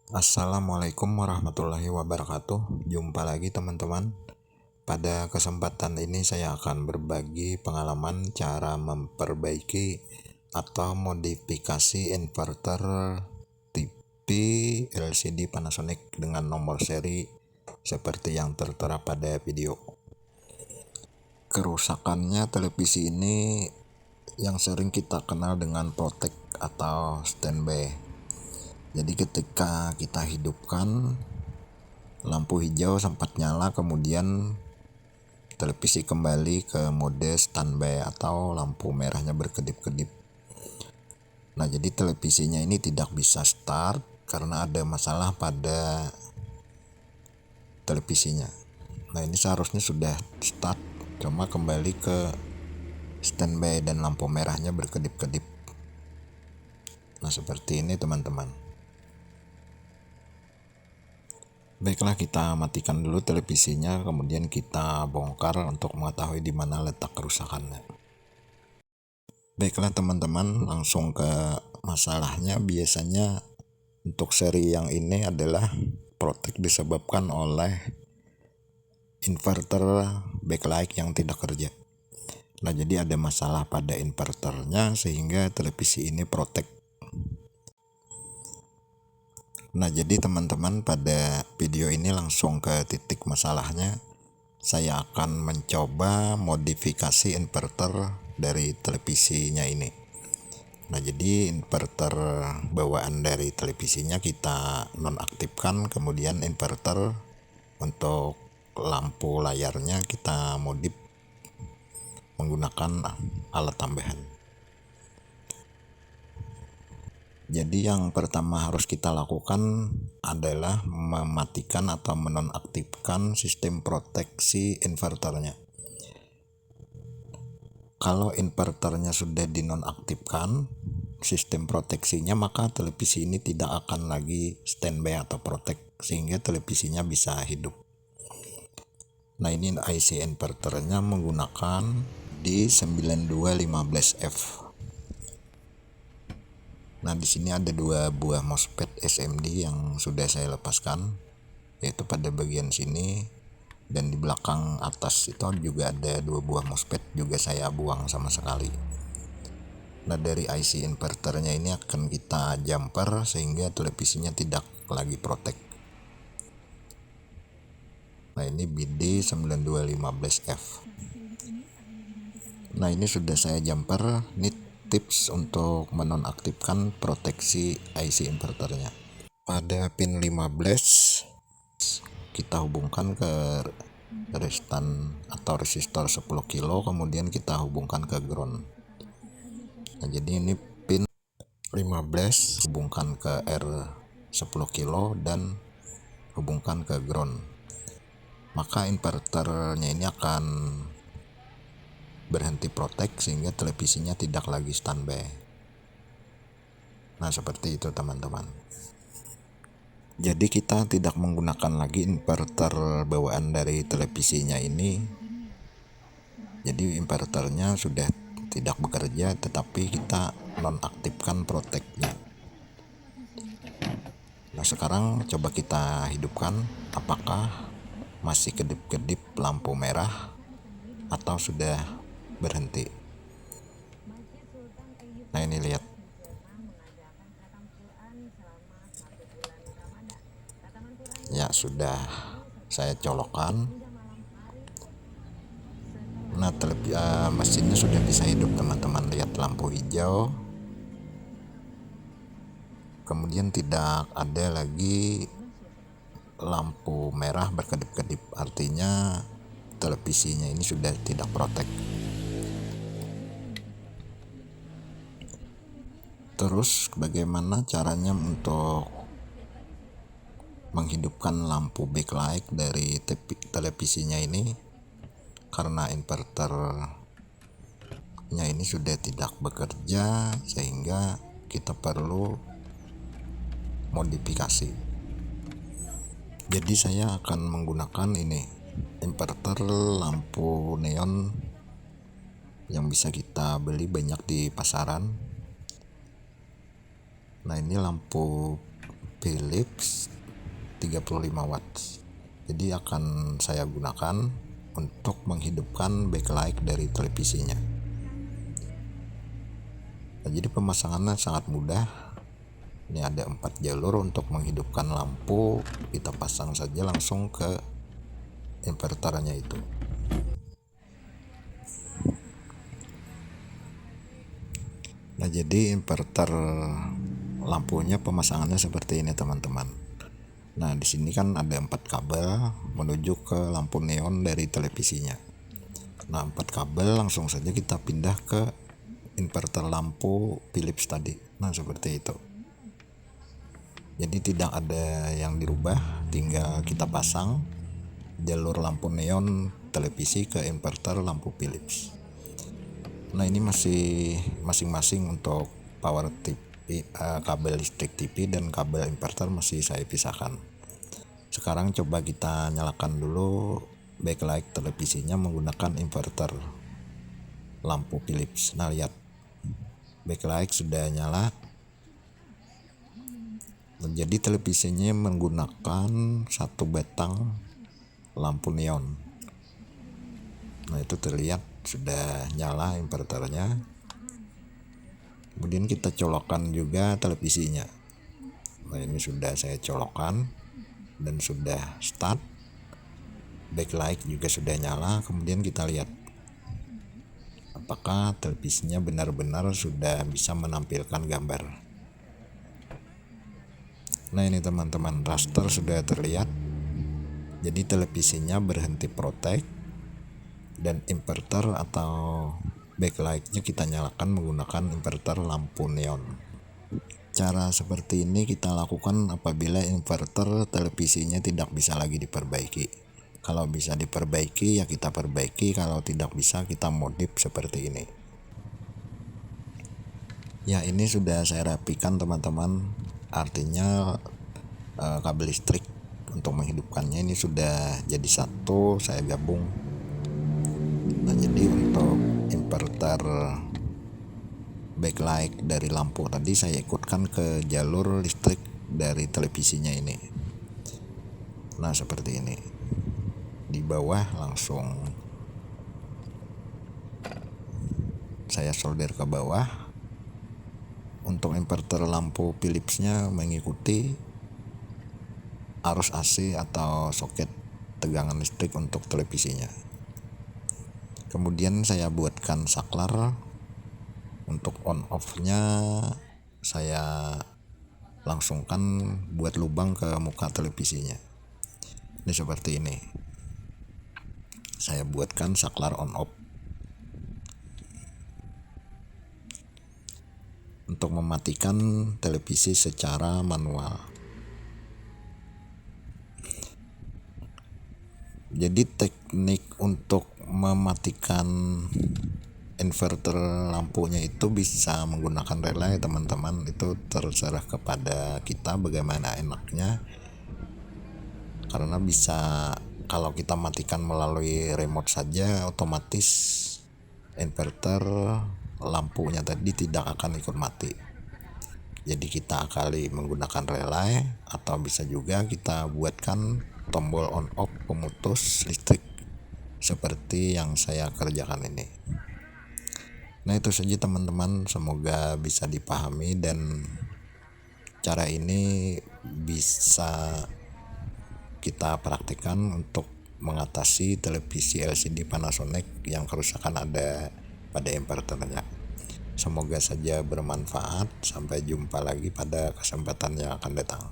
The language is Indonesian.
Assalamualaikum warahmatullahi wabarakatuh. Jumpa lagi teman-teman. Pada kesempatan ini saya akan berbagi pengalaman cara memperbaiki atau modifikasi inverter TV LCD Panasonic dengan nomor seri seperti yang tertera pada video. Kerusakannya televisi ini yang sering kita kenal dengan protek atau standby. Jadi ketika kita hidupkan, lampu hijau sempat nyala, kemudian televisi kembali ke mode standby atau lampu merahnya berkedip-kedip. Nah, jadi televisinya ini tidak bisa start karena ada masalah pada televisinya. Nah, ini seharusnya sudah start, cuma kembali ke standby dan lampu merahnya berkedip-kedip. Nah, seperti ini teman-teman. Baiklah, kita matikan dulu televisinya, kemudian kita bongkar untuk mengetahui di mana letak kerusakannya. Baiklah teman-teman, langsung ke masalahnya. Biasanya untuk seri yang ini adalah protek disebabkan oleh inverter backlight yang tidak kerja. Nah, jadi ada masalah pada inverternya sehingga televisi ini protek. Nah, jadi teman-teman, pada video ini langsung ke titik masalahnya. Saya akan mencoba modifikasi inverter dari televisinya ini. Nah, jadi inverter bawaan dari televisinya kita nonaktifkan, kemudian inverter untuk lampu layarnya kita modif menggunakan alat tambahan. Jadi yang pertama harus kita lakukan adalah mematikan atau menonaktifkan sistem proteksi inverternya. Kalau inverternya sudah dinonaktifkan sistem proteksinya, maka televisi ini tidak akan lagi standby atau protek sehingga televisinya bisa hidup. Nah, ini IC inverternya menggunakan D9215F. Nah, di sini ada dua buah MOSFET SMD yang sudah saya lepaskan, yaitu pada bagian sini dan di belakang atas itu juga ada dua buah MOSFET, juga saya buang sama sekali. Nah, dari IC inverternya ini akan kita jumper sehingga televisinya tidak lagi protek. Nah, ini BD9215F. Nah, ini sudah saya jumper. Ini tips untuk menonaktifkan proteksi IC inverternya. Pada pin 15 kita hubungkan ke resistor 10 kilo, kemudian kita hubungkan ke ground. Nah, jadi ini pin 15 hubungkan ke R 10 kilo dan hubungkan ke ground. Maka inverternya ini akan berhenti protek sehingga televisinya tidak lagi standby. Nah, seperti itu teman-teman. Jadi kita tidak menggunakan lagi inverter bawaan dari televisinya ini. Jadi inverternya sudah tidak bekerja, tetapi kita nonaktifkan proteknya. Nah, sekarang coba kita hidupkan, apakah masih kedip-kedip lampu merah atau sudah berhenti. Nah, ini lihat. Ya, sudah saya colokkan. Nah, mesinnya sudah bisa hidup teman-teman. Lihat lampu hijau, kemudian tidak ada lagi lampu merah berkedip-kedip, artinya televisinya ini sudah tidak protek. Terus bagaimana caranya untuk menghidupkan lampu backlight dari televisinya ini? Karena inverternya ini sudah tidak bekerja sehingga kita perlu modifikasi. Jadi saya akan menggunakan ini inverter lampu neon yang bisa kita beli banyak di pasaran. Nah, ini lampu Philips 35 watts. Jadi akan saya gunakan untuk menghidupkan backlight dari televisinya. Nah, jadi pemasangannya sangat mudah. Ini ada 4 jalur untuk menghidupkan lampu. Kita pasang saja langsung ke inverternya itu. Nah, jadi inverter lampunya pemasangannya seperti ini teman-teman. Nah, di sini kan ada 4 kabel menuju ke lampu neon dari televisinya. Nah, 4 kabel langsung saja kita pindah ke inverter lampu Philips tadi. Nah, seperti itu. Jadi tidak ada yang dirubah, tinggal kita pasang jalur lampu neon televisi ke inverter lampu Philips. Nah, ini masih masing-masing untuk power TV, kabel listrik TV dan kabel inverter masih saya pisahkan. Sekarang coba kita nyalakan dulu backlight televisinya menggunakan inverter lampu Philips. Nah, lihat backlight sudah nyala. Jadi televisinya menggunakan 1 batang lampu neon. Nah, itu terlihat sudah nyala inverternya. Kemudian kita colokkan juga televisinya. Nah, ini sudah saya colokkan dan sudah start. Backlight juga sudah nyala. Kemudian kita lihat apakah televisinya benar-benar sudah bisa menampilkan gambar. Nah, ini teman-teman, raster sudah terlihat. Jadi televisinya berhenti protek dan inverter atau backlightnya kita nyalakan menggunakan inverter lampu neon. Cara seperti ini kita lakukan apabila inverter televisinya tidak bisa lagi diperbaiki. Kalau bisa diperbaiki ya kita perbaiki, kalau tidak bisa kita modif seperti ini. Ya, ini sudah saya rapikan teman-teman. Artinya kabel listrik untuk menghidupkannya ini sudah jadi satu, saya gabung. Nah, jadi untuk inverter backlight dari lampu tadi saya ikutkan ke jalur listrik dari televisinya ini. Nah, seperti ini. Di bawah langsung saya solder ke bawah. Untuk inverter lampu Philipsnya mengikuti arus AC atau soket tegangan listrik untuk televisinya. Kemudian saya buatkan saklar. Untuk on off-nya saya langsungkan buat lubang ke muka televisinya. Ini seperti ini. Saya buatkan saklar on off. Untuk mematikan televisi secara manual. Jadi teknik untuk mematikan inverter lampunya itu bisa menggunakan relay teman-teman. Itu terserah kepada kita bagaimana enaknya, karena bisa kalau kita matikan melalui remote saja otomatis inverter lampunya tadi tidak akan ikut mati. Jadi kita akali menggunakan relay, atau bisa juga kita buatkan tombol on off pemutus listrik seperti yang saya kerjakan ini. Nah, itu saja teman-teman, semoga bisa dipahami dan cara ini bisa kita praktikkan untuk mengatasi televisi LCD Panasonic yang kerusakan ada pada inverternya. Semoga saja bermanfaat. Sampai jumpa lagi pada kesempatan yang akan datang.